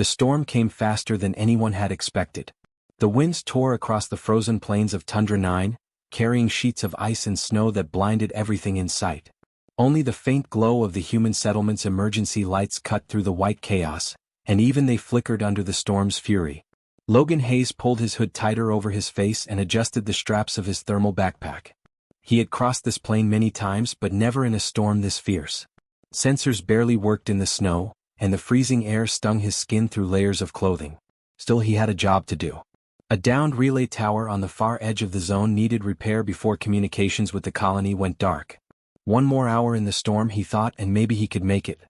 The storm came faster than anyone had expected. The winds tore across the frozen plains of Tundra 9, carrying sheets of ice and snow that blinded everything in sight. Only the faint glow of the human settlement's emergency lights cut through the white chaos, and even they flickered under the storm's fury. Logan Hayes pulled his hood tighter over his face and adjusted the straps of his thermal backpack. He had crossed this plain many times but never in a storm this fierce. Sensors barely worked in the snow, and the freezing air stung his skin through layers of clothing. Still, he had a job to do. A downed relay tower on the far edge of the zone needed repair before communications with the colony went dark. One more hour in the storm, he thought, and maybe he could make it.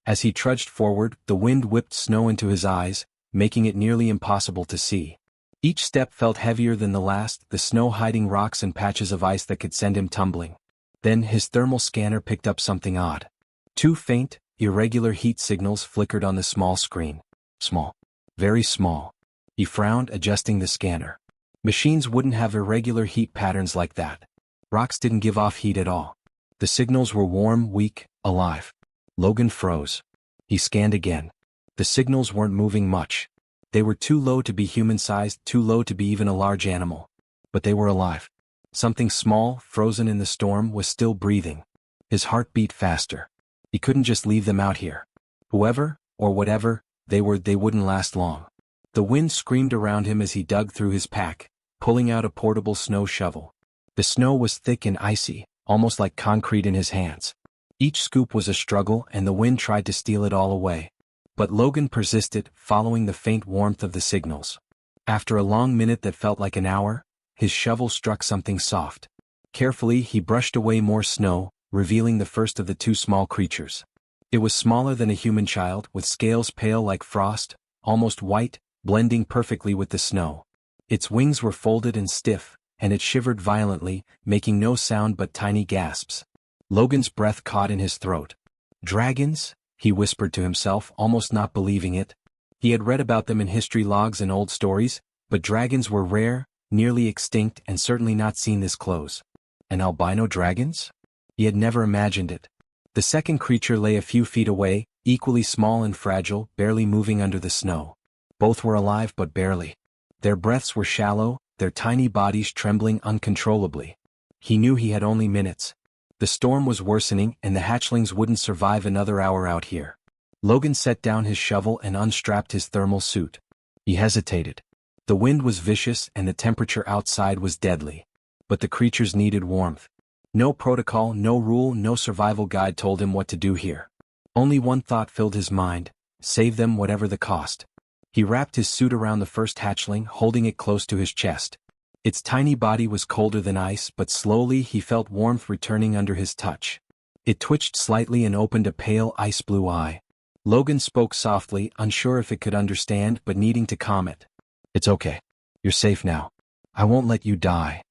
As he trudged forward, the wind whipped snow into his eyes, making it nearly impossible to see. Each step felt heavier than the last, the snow hiding rocks and patches of ice that could send him tumbling. Then his thermal scanner picked up something odd. Two faint, irregular heat signals flickered on the small screen. Small. Very small. He frowned, adjusting the scanner. Machines wouldn't have irregular heat patterns like that. Rocks didn't give off heat at all. The signals were warm, weak, alive. Logan froze. He scanned again. The signals weren't moving much. They were too low to be human-sized, too low to be even a large animal. But they were alive. Something small, frozen in the storm, was still breathing. His heart beat faster. He couldn't just leave them out here. Whoever, or whatever, they wouldn't last long. The wind screamed around him as he dug through his pack, pulling out a portable snow shovel. The snow was thick and icy, almost like concrete in his hands. Each scoop was a struggle, and the wind tried to steal it all away. But Logan persisted, following the faint warmth of the signals. After a long minute that felt like an hour, his shovel struck something soft. Carefully, he brushed away more snow, revealing the first of the two small creatures. It was smaller than a human child, with scales pale like frost, almost white, blending perfectly with the snow. Its wings were folded and stiff, and it shivered violently, making no sound but tiny gasps. Logan's breath caught in his throat. Dragons? He whispered to himself, almost not believing it. He had read about them in history logs and old stories, but dragons were rare, nearly extinct, and certainly not seen this close. And albino dragons? He had never imagined it. The second creature lay a few feet away, equally small and fragile, barely moving under the snow. Both were alive but barely. Their breaths were shallow, their tiny bodies trembling uncontrollably. He knew he had only minutes. The storm was worsening, and the hatchlings wouldn't survive another hour out here. Logan set down his shovel and unstrapped his thermal suit. He hesitated. The wind was vicious and the temperature outside was deadly. But the creatures needed warmth. No protocol, no rule, no survival guide told him what to do here. Only one thought filled his mind: save them whatever the cost. He wrapped his suit around the first hatchling, holding it close to his chest. Its tiny body was colder than ice, but slowly he felt warmth returning under his touch. It twitched slightly and opened a pale ice-blue eye. Logan spoke softly, unsure if it could understand but needing to calm it. "It's okay. You're safe now. I won't let you die."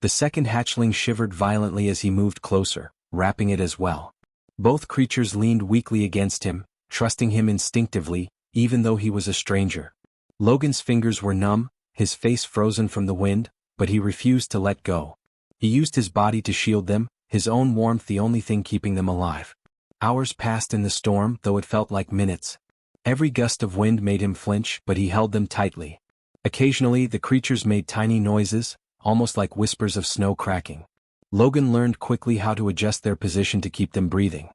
The second hatchling shivered violently as he moved closer, wrapping it as well. Both creatures leaned weakly against him, trusting him instinctively, even though he was a stranger. Logan's fingers were numb, his face frozen from the wind, but he refused to let go. He used his body to shield them, his own warmth the only thing keeping them alive. Hours passed in the storm, though it felt like minutes. Every gust of wind made him flinch, but he held them tightly. Occasionally, the creatures made tiny noises, almost like whispers of snow cracking. Logan learned quickly how to adjust their position to keep them breathing.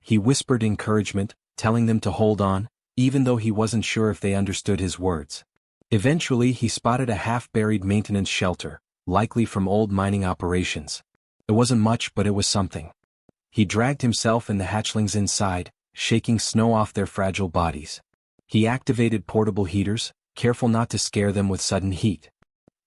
He whispered encouragement, telling them to hold on, even though he wasn't sure if they understood his words. Eventually, he spotted a half-buried maintenance shelter, likely from old mining operations. It wasn't much, but it was something. He dragged himself and the hatchlings inside, shaking snow off their fragile bodies. He activated portable heaters, careful not to scare them with sudden heat.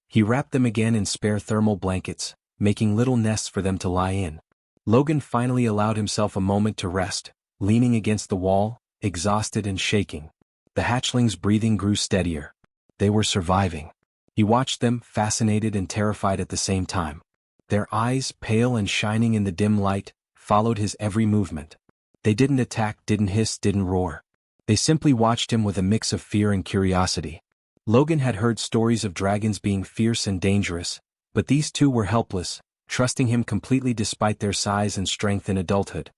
He wrapped them again in spare thermal blankets, making little nests for them to lie in. Logan finally allowed himself a moment to rest, leaning against the wall, exhausted and shaking. The hatchlings' breathing grew steadier. They were surviving. He watched them, fascinated and terrified at the same time. Their eyes, pale and shining in the dim light, followed his every movement. They didn't attack, didn't hiss, didn't roar. They simply watched him with a mix of fear and curiosity. Logan had heard stories of dragons being fierce and dangerous, but these two were helpless, trusting him completely despite their size and strength in adulthood.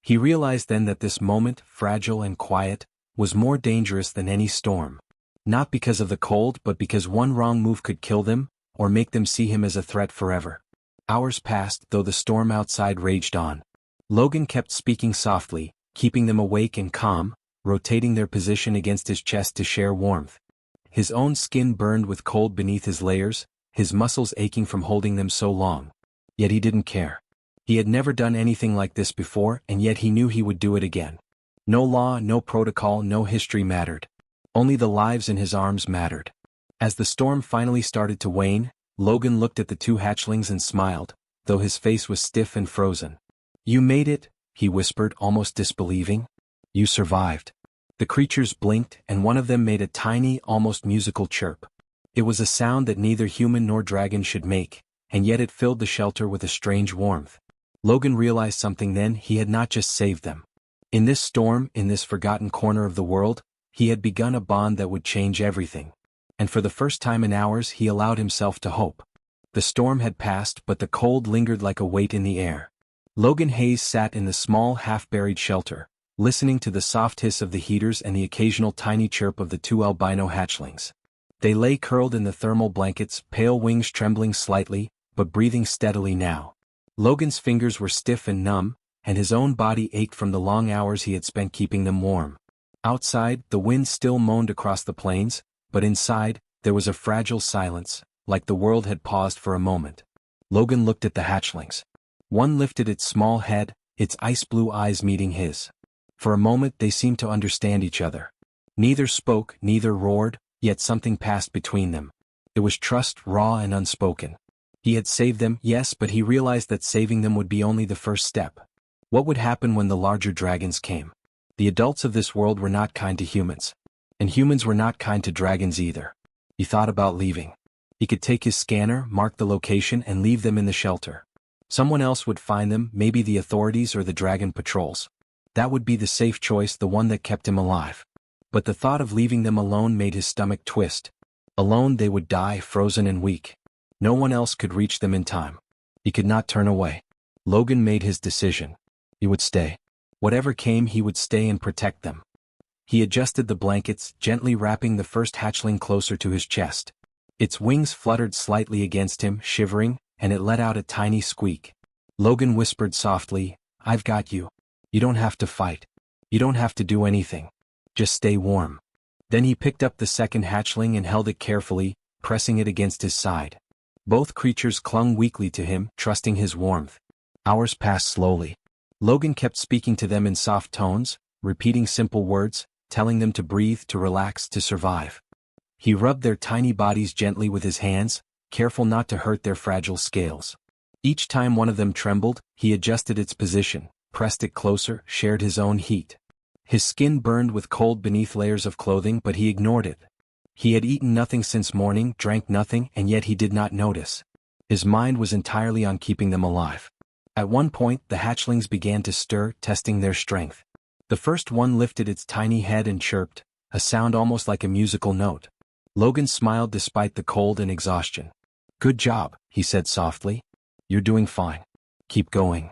He realized then that this moment, fragile and quiet, was more dangerous than any storm. Not because of the cold but because one wrong move could kill them, or make them see him as a threat forever. Hours passed though the storm outside raged on. Logan kept speaking softly, keeping them awake and calm, rotating their position against his chest to share warmth. His own skin burned with cold beneath his layers, his muscles aching from holding them so long. Yet he didn't care. He had never done anything like this before, and yet he knew he would do it again. No law, no protocol, no history mattered. Only the lives in his arms mattered. As the storm finally started to wane, Logan looked at the two hatchlings and smiled, though his face was stiff and frozen. "You made it," he whispered, almost disbelieving. "You survived." The creatures blinked, and one of them made a tiny, almost musical chirp. It was a sound that neither human nor dragon should make, and yet it filled the shelter with a strange warmth. Logan realized something then: he had not just saved them. In this storm, in this forgotten corner of the world, he had begun a bond that would change everything. And for the first time in hours he allowed himself to hope. The storm had passed, but the cold lingered like a weight in the air. Logan Hayes sat in the small, half-buried shelter, listening to the soft hiss of the heaters and the occasional tiny chirp of the two albino hatchlings. They lay curled in the thermal blankets, pale wings trembling slightly, but breathing steadily now. Logan's fingers were stiff and numb, and his own body ached from the long hours he had spent keeping them warm. Outside, the wind still moaned across the plains, but inside, there was a fragile silence, like the world had paused for a moment. Logan looked at the hatchlings. One lifted its small head, its ice-blue eyes meeting his. For a moment they seemed to understand each other. Neither spoke, neither roared, yet something passed between them. It was trust, raw and unspoken. He had saved them, yes, but he realized that saving them would be only the first step. What would happen when the larger dragons came? The adults of this world were not kind to humans. And humans were not kind to dragons either. He thought about leaving. He could take his scanner, mark the location, and leave them in the shelter. Someone else would find them, maybe the authorities or the dragon patrols. That would be the safe choice, the one that kept him alive. But the thought of leaving them alone made his stomach twist. Alone they would die, frozen and weak. No one else could reach them in time. He could not turn away. Logan made his decision. He would stay. Whatever came, he would stay and protect them. He adjusted the blankets, gently wrapping the first hatchling closer to his chest. Its wings fluttered slightly against him, shivering, and it let out a tiny squeak. Logan whispered softly, "I've got you. You don't have to fight. You don't have to do anything. Just stay warm." Then he picked up the second hatchling and held it carefully, pressing it against his side. Both creatures clung weakly to him, trusting his warmth. Hours passed slowly. Logan kept speaking to them in soft tones, repeating simple words, telling them to breathe, to relax, to survive. He rubbed their tiny bodies gently with his hands, careful not to hurt their fragile scales. Each time one of them trembled, he adjusted its position, pressed it closer, shared his own heat. His skin burned with cold beneath layers of clothing, but he ignored it. He had eaten nothing since morning, drank nothing, and yet he did not notice. His mind was entirely on keeping them alive. At one point, the hatchlings began to stir, testing their strength. The first one lifted its tiny head and chirped, a sound almost like a musical note. Logan smiled despite the cold and exhaustion. "Good job," he said softly. "You're doing fine. Keep going."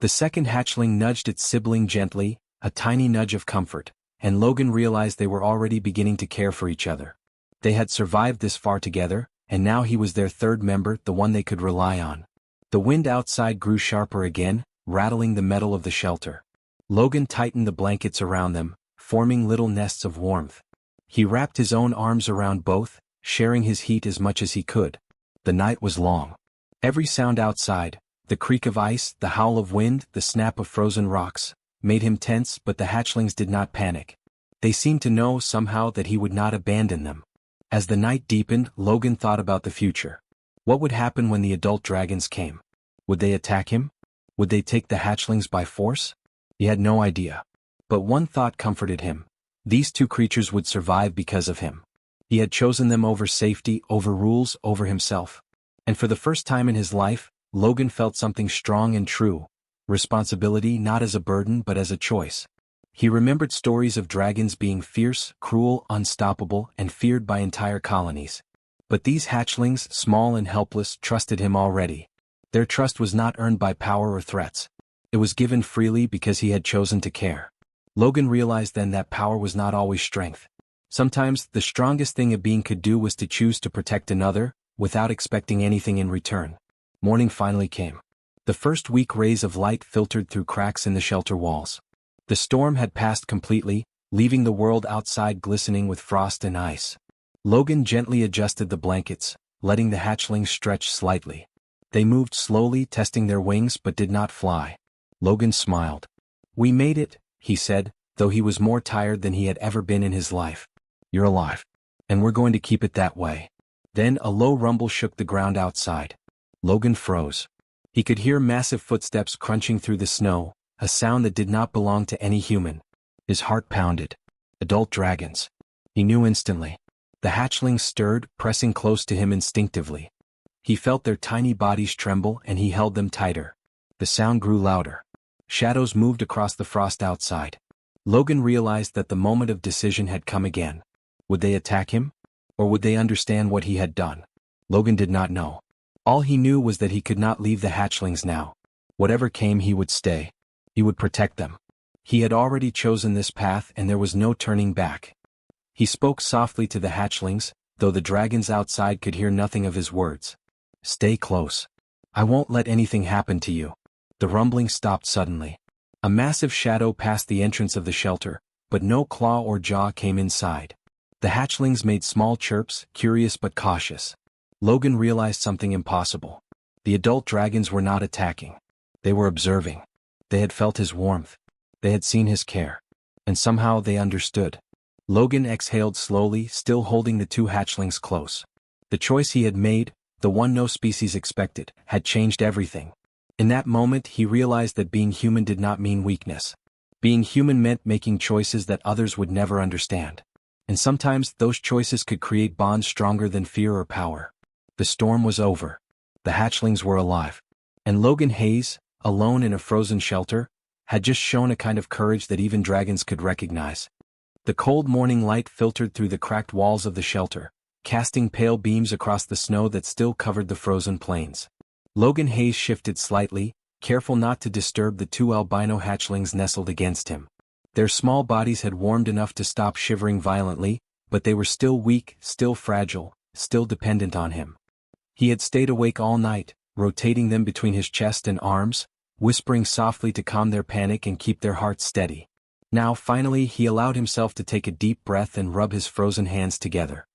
The second hatchling nudged its sibling gently, a tiny nudge of comfort, and Logan realized they were already beginning to care for each other. They had survived this far together, and now he was their third member, the one they could rely on. The wind outside grew sharper again, rattling the metal of the shelter. Logan tightened the blankets around them, forming little nests of warmth. He wrapped his own arms around both, sharing his heat as much as he could. The night was long. Every sound outside, the creak of ice, the howl of wind, the snap of frozen rocks, made him tense, but the hatchlings did not panic. They seemed to know somehow that he would not abandon them. As the night deepened, Logan thought about the future. What would happen when the adult dragons came? Would they attack him? Would they take the hatchlings by force? He had no idea. But one thought comforted him. These two creatures would survive because of him. He had chosen them over safety, over rules, over himself. And for the first time in his life, Logan felt something strong and true. Responsibility not as a burden but as a choice. He remembered stories of dragons being fierce, cruel, unstoppable, and feared by entire colonies. But these hatchlings, small and helpless, trusted him already. Their trust was not earned by power or threats. It was given freely because he had chosen to care. Logan realized then that power was not always strength. Sometimes, the strongest thing a being could do was to choose to protect another, without expecting anything in return. Morning finally came. The first weak rays of light filtered through cracks in the shelter walls. The storm had passed completely, leaving the world outside glistening with frost and ice. Logan gently adjusted the blankets, letting the hatchlings stretch slightly. They moved slowly, testing their wings but did not fly. Logan smiled. "We made it," he said, though he was more tired than he had ever been in his life. "You're alive. And we're going to keep it that way." Then a low rumble shook the ground outside. Logan froze. He could hear massive footsteps crunching through the snow, a sound that did not belong to any human. His heart pounded. Adult dragons. He knew instantly. The hatchlings stirred, pressing close to him instinctively. He felt their tiny bodies tremble and he held them tighter. The sound grew louder. Shadows moved across the frost outside. Logan realized that the moment of decision had come again. Would they attack him? Or would they understand what he had done? Logan did not know. All he knew was that he could not leave the hatchlings now. Whatever came, he would stay. He would protect them. He had already chosen this path and there was no turning back. He spoke softly to the hatchlings, though the dragons outside could hear nothing of his words. "Stay close. I won't let anything happen to you." The rumbling stopped suddenly. A massive shadow passed the entrance of the shelter, but no claw or jaw came inside. The hatchlings made small chirps, curious but cautious. Logan realized something impossible. The adult dragons were not attacking. They were observing. They had felt his warmth. They had seen his care. And somehow they understood. Logan exhaled slowly, still holding the two hatchlings close. The choice he had made, the one no species expected, had changed everything. In that moment he realized that being human did not mean weakness. Being human meant making choices that others would never understand. And sometimes those choices could create bonds stronger than fear or power. The storm was over. The hatchlings were alive. And Logan Hayes, alone in a frozen shelter, had just shown a kind of courage that even dragons could recognize. The cold morning light filtered through the cracked walls of the shelter, casting pale beams across the snow that still covered the frozen plains. Logan Hayes shifted slightly, careful not to disturb the two albino hatchlings nestled against him. Their small bodies had warmed enough to stop shivering violently, but they were still weak, still fragile, still dependent on him. He had stayed awake all night, rotating them between his chest and arms, whispering softly to calm their panic and keep their hearts steady. Now finally he allowed himself to take a deep breath and rub his frozen hands together.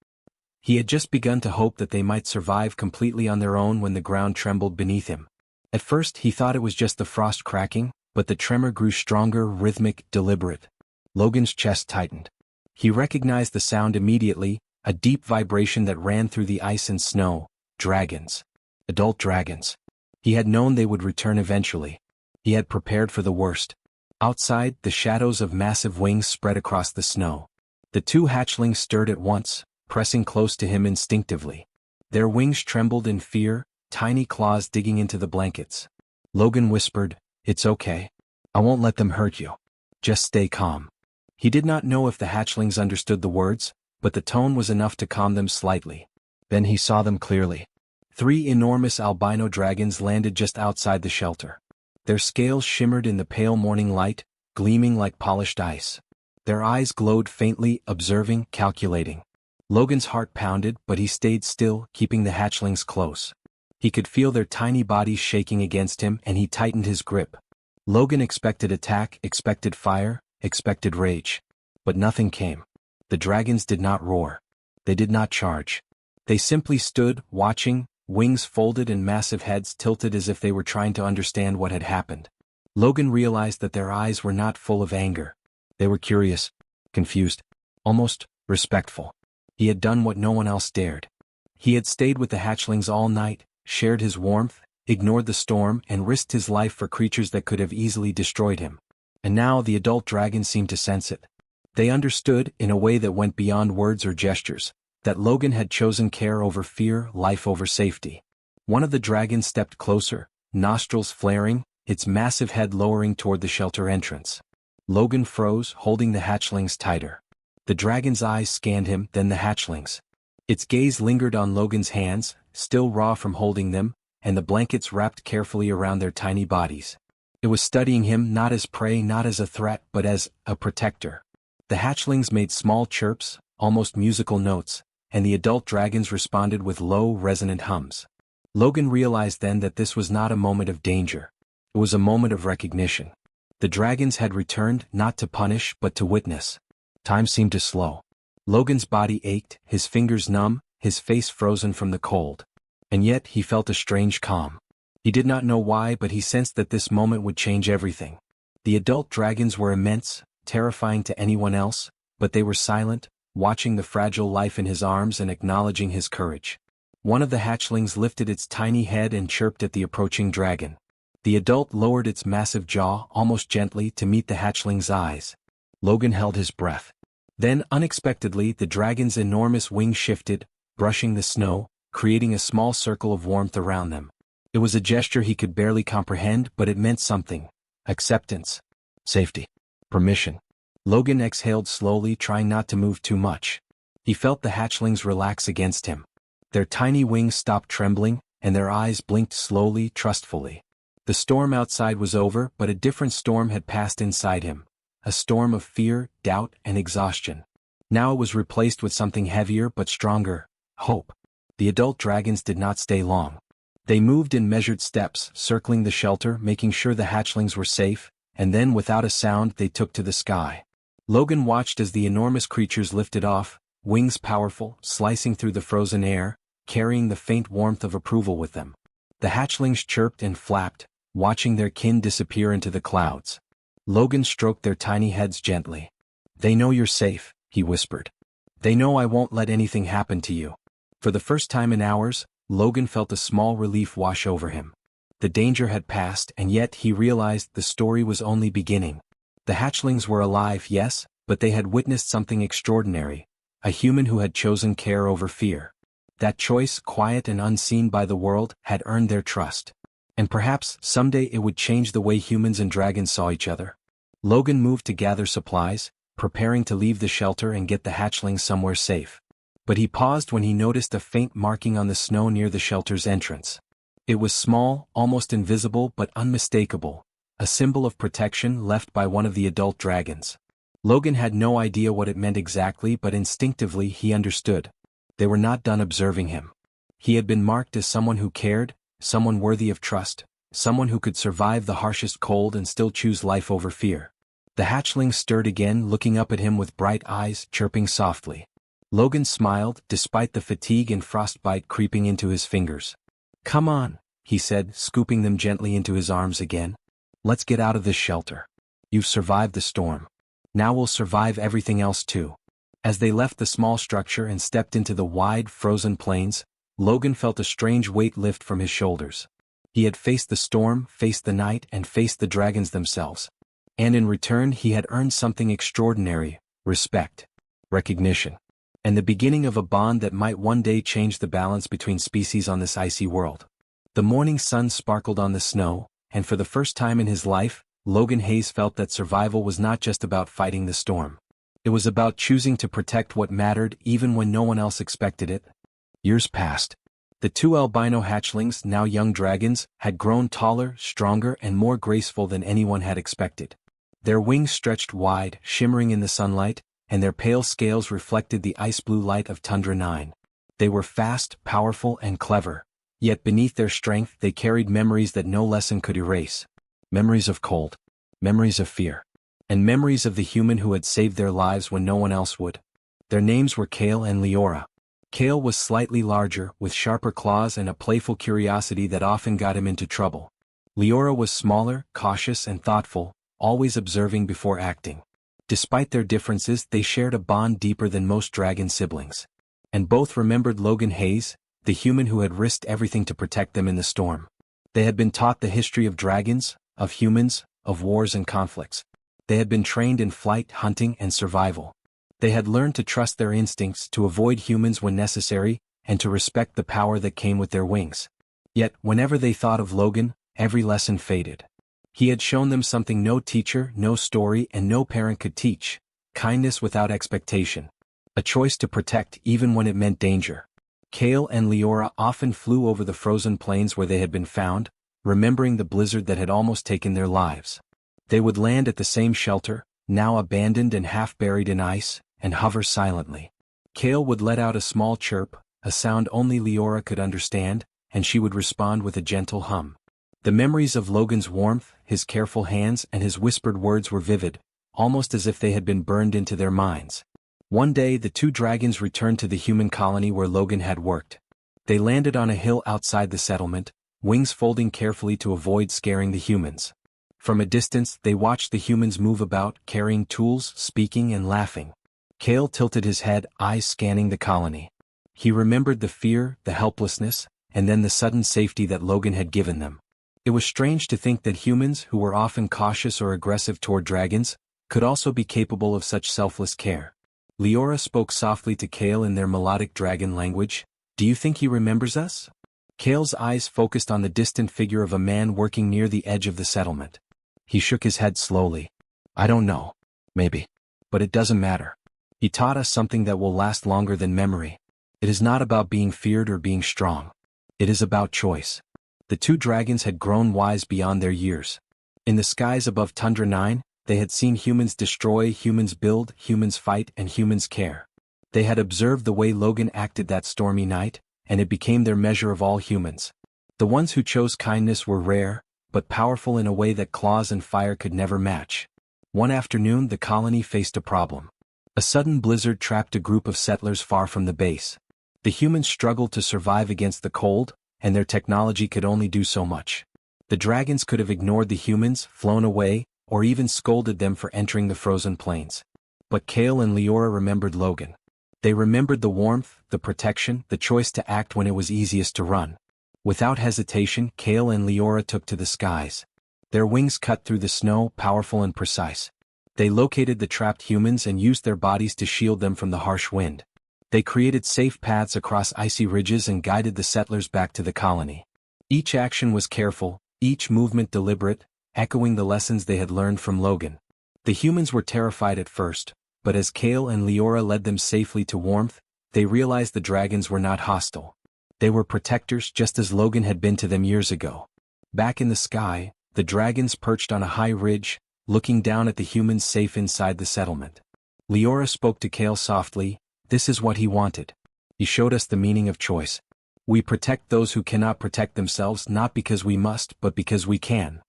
He had just begun to hope that they might survive completely on their own when the ground trembled beneath him. At first he thought it was just the frost cracking, but the tremor grew stronger, rhythmic, deliberate. Logan's chest tightened. He recognized the sound immediately, a deep vibration that ran through the ice and snow. Dragons. Adult dragons. He had known they would return eventually. He had prepared for the worst. Outside, the shadows of massive wings spread across the snow. The two hatchlings stirred at once, pressing close to him instinctively. Their wings trembled in fear, tiny claws digging into the blankets. Logan whispered, "It's okay. I won't let them hurt you. Just stay calm." He did not know if the hatchlings understood the words, but the tone was enough to calm them slightly. Then he saw them clearly. 3 enormous albino dragons landed just outside the shelter. Their scales shimmered in the pale morning light, gleaming like polished ice. Their eyes glowed faintly, observing, calculating. Logan's heart pounded, but he stayed still, keeping the hatchlings close. He could feel their tiny bodies shaking against him and he tightened his grip. Logan expected attack, expected fire, expected rage. But nothing came. The dragons did not roar. They did not charge. They simply stood, watching, wings folded and massive heads tilted as if they were trying to understand what had happened. Logan realized that their eyes were not full of anger. They were curious, confused, almost respectful. He had done what no one else dared. He had stayed with the hatchlings all night, shared his warmth, ignored the storm, and risked his life for creatures that could have easily destroyed him. And now the adult dragons seemed to sense it. They understood, in a way that went beyond words or gestures, that Logan had chosen care over fear, life over safety. One of the dragons stepped closer, nostrils flaring, its massive head lowering toward the shelter entrance. Logan froze, holding the hatchlings tighter. The dragon's eyes scanned him, then the hatchlings. Its gaze lingered on Logan's hands, still raw from holding them, and the blankets wrapped carefully around their tiny bodies. It was studying him not as prey, not as a threat, but as a protector. The hatchlings made small chirps, almost musical notes, and the adult dragons responded with low, resonant hums. Logan realized then that this was not a moment of danger. It was a moment of recognition. The dragons had returned not to punish but to witness. Time seemed to slow. Logan's body ached, his fingers numb, his face frozen from the cold. And yet he felt a strange calm. He did not know why, but he sensed that this moment would change everything. The adult dragons were immense, terrifying to anyone else, but they were silent, watching the fragile life in his arms and acknowledging his courage. One of the hatchlings lifted its tiny head and chirped at the approaching dragon. The adult lowered its massive jaw almost gently to meet the hatchling's eyes. Logan held his breath. Then, unexpectedly, the dragon's enormous wings shifted, brushing the snow, creating a small circle of warmth around them. It was a gesture he could barely comprehend, but it meant something. Acceptance. Safety. Permission. Logan exhaled slowly, trying not to move too much. He felt the hatchlings relax against him. Their tiny wings stopped trembling, and their eyes blinked slowly, trustfully. The storm outside was over, but a different storm had passed inside him. A storm of fear, doubt, and exhaustion. Now it was replaced with something heavier but stronger: hope. The adult dragons did not stay long. They moved in measured steps, circling the shelter, making sure the hatchlings were safe, and then without a sound they took to the sky. Logan watched as the enormous creatures lifted off, wings powerful, slicing through the frozen air, carrying the faint warmth of approval with them. The hatchlings chirped and flapped, watching their kin disappear into the clouds. Logan stroked their tiny heads gently. "They know you're safe," he whispered. "They know I won't let anything happen to you." For the first time in hours, Logan felt a small relief wash over him. The danger had passed, and yet he realized the story was only beginning. The hatchlings were alive, yes, but they had witnessed something extraordinary: a human who had chosen care over fear. That choice, quiet and unseen by the world, had earned their trust. And perhaps someday it would change the way humans and dragons saw each other. Logan moved to gather supplies, preparing to leave the shelter and get the hatchlings somewhere safe. But he paused when he noticed a faint marking on the snow near the shelter's entrance. It was small, almost invisible but unmistakable, a symbol of protection left by one of the adult dragons. Logan had no idea what it meant exactly, but instinctively he understood. They were not done observing him. He had been marked as someone who cared, someone worthy of trust, someone who could survive the harshest cold and still choose life over fear. The hatchling stirred again, looking up at him with bright eyes, chirping softly. Logan smiled, despite the fatigue and frostbite creeping into his fingers. "Come on," he said, scooping them gently into his arms again. "Let's get out of this shelter. You've survived the storm. Now we'll survive everything else too." As they left the small structure and stepped into the wide, frozen plains, Logan felt a strange weight lift from his shoulders. He had faced the storm, faced the night, and faced the dragons themselves. And in return he had earned something extraordinary: respect, recognition, and the beginning of a bond that might one day change the balance between species on this icy world. The morning sun sparkled on the snow, and for the first time in his life, Logan Hayes felt that survival was not just about fighting the storm. It was about choosing to protect what mattered even when no one else expected it. Years passed. The two albino hatchlings, now young dragons, had grown taller, stronger, and more graceful than anyone had expected. Their wings stretched wide, shimmering in the sunlight, and their pale scales reflected the ice-blue light of Tundra 9. They were fast, powerful, and clever. Yet beneath their strength they carried memories that no lesson could erase. Memories of cold. Memories of fear. And memories of the human who had saved their lives when no one else would. Their names were Kale and Leora. Kale was slightly larger, with sharper claws and a playful curiosity that often got him into trouble. Leora was smaller, cautious, and thoughtful, always observing before acting. Despite their differences, they shared a bond deeper than most dragon siblings. And both remembered Logan Hayes, the human who had risked everything to protect them in the storm. They had been taught the history of dragons, of humans, of wars and conflicts. They had been trained in flight, hunting, and survival. They had learned to trust their instincts, to avoid humans when necessary, and to respect the power that came with their wings. Yet, whenever they thought of Logan, every lesson faded. He had shown them something no teacher, no story, and no parent could teach: kindness without expectation. A choice to protect even when it meant danger. Kale and Leora often flew over the frozen plains where they had been found, remembering the blizzard that had almost taken their lives. They would land at the same shelter, now abandoned and half-buried in ice, and hover silently. Kale would let out a small chirp, a sound only Leora could understand, and she would respond with a gentle hum. The memories of Logan's warmth, his careful hands and his whispered words were vivid, almost as if they had been burned into their minds. One day the two dragons returned to the human colony where Logan had worked. They landed on a hill outside the settlement, wings folding carefully to avoid scaring the humans. From a distance they watched the humans move about, carrying tools, speaking and laughing. Kale tilted his head, eyes scanning the colony. He remembered the fear, the helplessness, and then the sudden safety that Logan had given them. It was strange to think that humans, who were often cautious or aggressive toward dragons, could also be capable of such selfless care. Leora spoke softly to Kale in their melodic dragon language. "Do you think he remembers us?" Kale's eyes focused on the distant figure of a man working near the edge of the settlement. He shook his head slowly. "I don't know. Maybe. But it doesn't matter. He taught us something that will last longer than memory. It is not about being feared or being strong. It is about choice." The two dragons had grown wise beyond their years. In the skies above Tundra 9, they had seen humans destroy, humans build, humans fight, and humans care. They had observed the way Logan acted that stormy night, and it became their measure of all humans. The ones who chose kindness were rare, but powerful in a way that claws and fire could never match. One afternoon the colony faced a problem. A sudden blizzard trapped a group of settlers far from the base. The humans struggled to survive against the cold, and their technology could only do so much. The dragons could have ignored the humans, flown away, or even scolded them for entering the frozen plains. But Kale and Leora remembered Logan. They remembered the warmth, the protection, the choice to act when it was easiest to run. Without hesitation, Kale and Leora took to the skies. Their wings cut through the snow, powerful and precise. They located the trapped humans and used their bodies to shield them from the harsh wind. They created safe paths across icy ridges and guided the settlers back to the colony. Each action was careful, each movement deliberate, echoing the lessons they had learned from Logan. The humans were terrified at first, but as Kale and Leora led them safely to warmth, they realized the dragons were not hostile. They were protectors just as Logan had been to them years ago. Back in the sky, the dragons perched on a high ridge, looking down at the humans safe inside the settlement. Leora spoke to Kale softly. "This is what he wanted. He showed us the meaning of choice. We protect those who cannot protect themselves not because we must but because we can."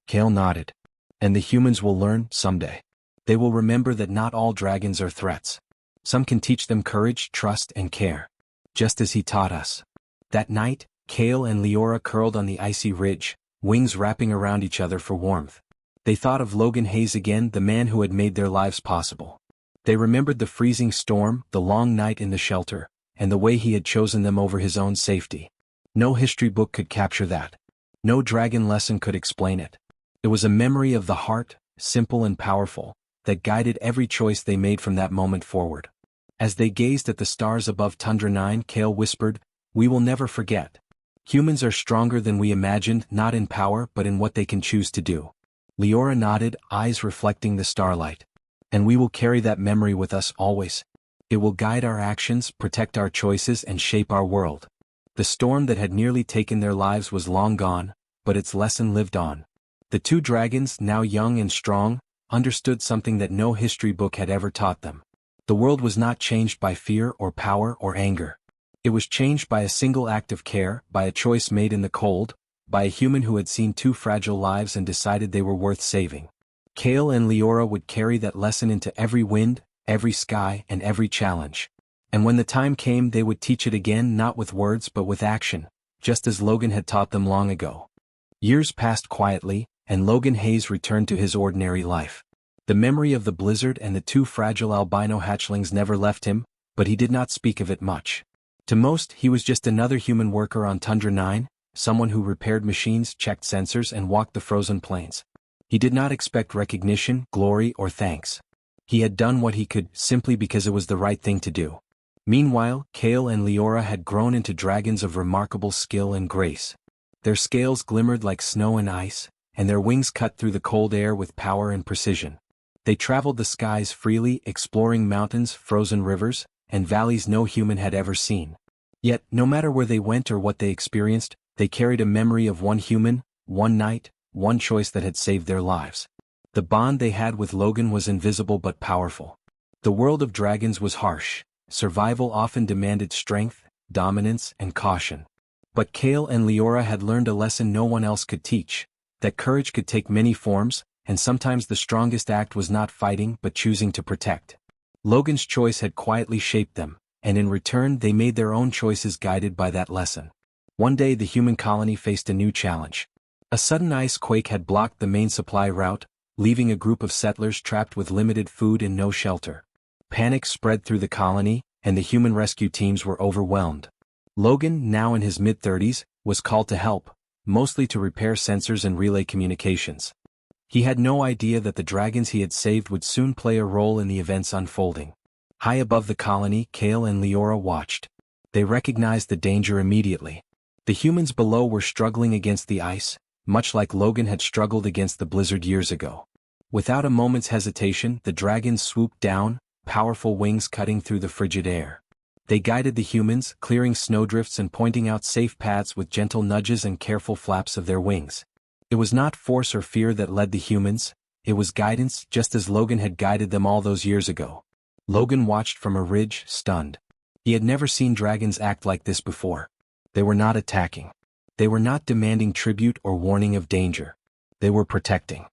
Kale nodded. "And the humans will learn, someday. They will remember that not all dragons are threats. Some can teach them courage, trust and care. Just as he taught us." That night, Kale and Leora curled on the icy ridge, wings wrapping around each other for warmth. They thought of Logan Hayes again, the man who had made their lives possible. They remembered the freezing storm, the long night in the shelter, and the way he had chosen them over his own safety. No history book could capture that. No dragon lesson could explain it. It was a memory of the heart, simple and powerful, that guided every choice they made from that moment forward. As they gazed at the stars above Tundra 9, Kale whispered, "We will never forget. Humans are stronger than we imagined, not in power but in what they can choose to do." Leora nodded, eyes reflecting the starlight. "And we will carry that memory with us always. It will guide our actions, protect our choices and shape our world." The storm that had nearly taken their lives was long gone, but its lesson lived on. The two dragons, now young and strong, understood something that no history book had ever taught them. The world was not changed by fear or power or anger. It was changed by a single act of care, by a choice made in the cold, by a human who had seen two fragile lives and decided they were worth saving. Kale and Leora would carry that lesson into every wind, every sky, and every challenge. And when the time came they would teach it again, not with words but with action, just as Logan had taught them long ago. Years passed quietly, and Logan Hayes returned to his ordinary life. The memory of the blizzard and the two fragile albino hatchlings never left him, but he did not speak of it much. To most, he was just another human worker on Tundra 9, someone who repaired machines, checked sensors, and walked the frozen plains. He did not expect recognition, glory, or thanks. He had done what he could, simply because it was the right thing to do. Meanwhile, Kale and Leora had grown into dragons of remarkable skill and grace. Their scales glimmered like snow and ice, and their wings cut through the cold air with power and precision. They traveled the skies freely, exploring mountains, frozen rivers, and valleys no human had ever seen. Yet, no matter where they went or what they experienced, they carried a memory of one human, one night, one choice that had saved their lives. The bond they had with Logan was invisible but powerful. The world of dragons was harsh. Survival often demanded strength, dominance, and caution. But Kale and Leora had learned a lesson no one else could teach, that courage could take many forms, and sometimes the strongest act was not fighting but choosing to protect. Logan's choice had quietly shaped them, and in return they made their own choices guided by that lesson. One day the human colony faced a new challenge. A sudden ice quake had blocked the main supply route, leaving a group of settlers trapped with limited food and no shelter. Panic spread through the colony, and the human rescue teams were overwhelmed. Logan, now in his mid-30s, was called to help, mostly to repair sensors and relay communications. He had no idea that the dragons he had saved would soon play a role in the events unfolding. High above the colony, Kale and Leora watched. They recognized the danger immediately. The humans below were struggling against the ice, much like Logan had struggled against the blizzard years ago. Without a moment's hesitation, the dragons swooped down, powerful wings cutting through the frigid air. They guided the humans, clearing snowdrifts and pointing out safe paths with gentle nudges and careful flaps of their wings. It was not force or fear that led the humans, it was guidance, just as Logan had guided them all those years ago. Logan watched from a ridge, stunned. He had never seen dragons act like this before. They were not attacking. They were not demanding tribute or warning of danger. They were protecting.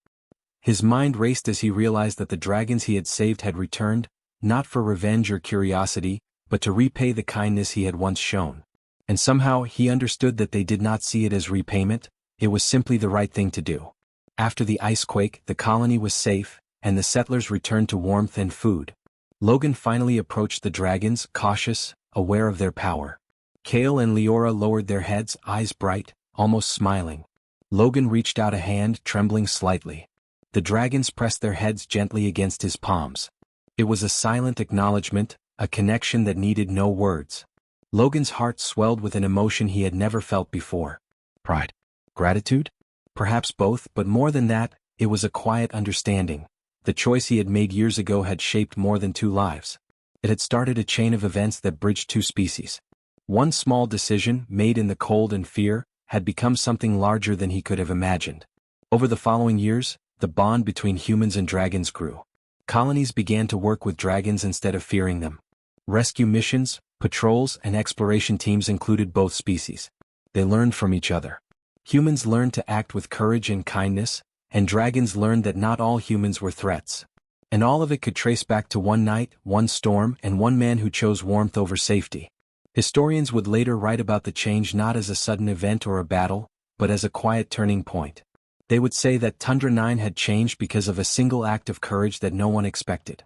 His mind raced as he realized that the dragons he had saved had returned, not for revenge or curiosity, but to repay the kindness he had once shown. And somehow he understood that they did not see it as repayment, it was simply the right thing to do. After the ice quake, the colony was safe, and the settlers returned to warmth and food. Logan finally approached the dragons, cautious, aware of their power. Kale and Leora lowered their heads, eyes bright, almost smiling. Logan reached out a hand, trembling slightly. The dragons pressed their heads gently against his palms. It was a silent acknowledgement, a connection that needed no words. Logan's heart swelled with an emotion he had never felt before. Pride? Gratitude? Perhaps both, but more than that, it was a quiet understanding. The choice he had made years ago had shaped more than 2 lives. It had started a chain of events that bridged 2 species. One small decision, made in the cold and fear, had become something larger than he could have imagined. Over the following years, the bond between humans and dragons grew. Colonies began to work with dragons instead of fearing them. Rescue missions, patrols, and exploration teams included both species. They learned from each other. Humans learned to act with courage and kindness, and dragons learned that not all humans were threats. And all of it could trace back to one night, one storm, and one man who chose warmth over safety. Historians would later write about the change not as a sudden event or a battle, but as a quiet turning point. They would say that Tundra 9 had changed because of a single act of courage that no one expected.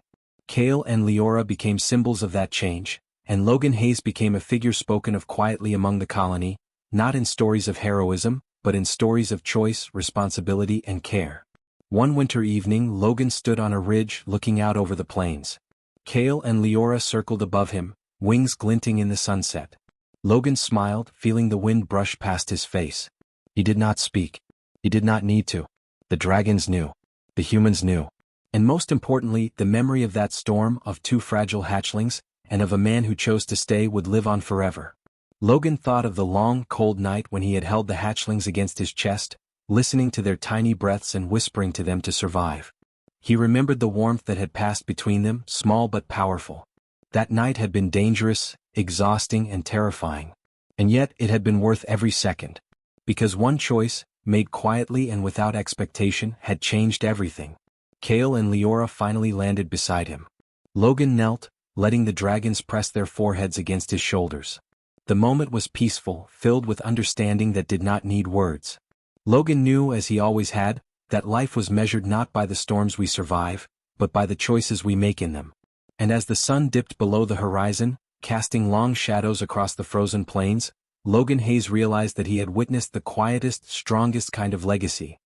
Kale and Leora became symbols of that change, and Logan Hayes became a figure spoken of quietly among the colony, not in stories of heroism, but in stories of choice, responsibility, and care. One winter evening, Logan stood on a ridge looking out over the plains. Kale and Leora circled above him, wings glinting in the sunset. Logan smiled, feeling the wind brush past his face. He did not speak. He did not need to. The dragons knew. The humans knew. And most importantly, the memory of that storm, of 2 fragile hatchlings, and of a man who chose to stay would live on forever. Logan thought of the long, cold night when he had held the hatchlings against his chest, listening to their tiny breaths and whispering to them to survive. He remembered the warmth that had passed between them, small but powerful. That night had been dangerous, exhausting, and terrifying. And yet it had been worth every second. Because one choice, made quietly and without expectation, had changed everything. Kale and Leora finally landed beside him. Logan knelt, letting the dragons press their foreheads against his shoulders. The moment was peaceful, filled with understanding that did not need words. Logan knew, as he always had, that life was measured not by the storms we survive, but by the choices we make in them. And as the sun dipped below the horizon, casting long shadows across the frozen plains, Logan Hayes realized that he had witnessed the quietest, strongest kind of legacy.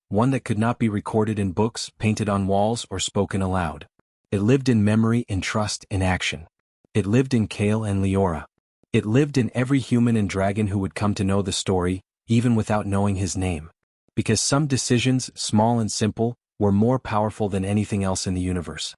One that could not be recorded in books, painted on walls, or spoken aloud. It lived in memory, in trust, in action. It lived in Kale and Leora. It lived in every human and dragon who would come to know the story, even without knowing his name. Because some decisions, small and simple, were more powerful than anything else in the universe.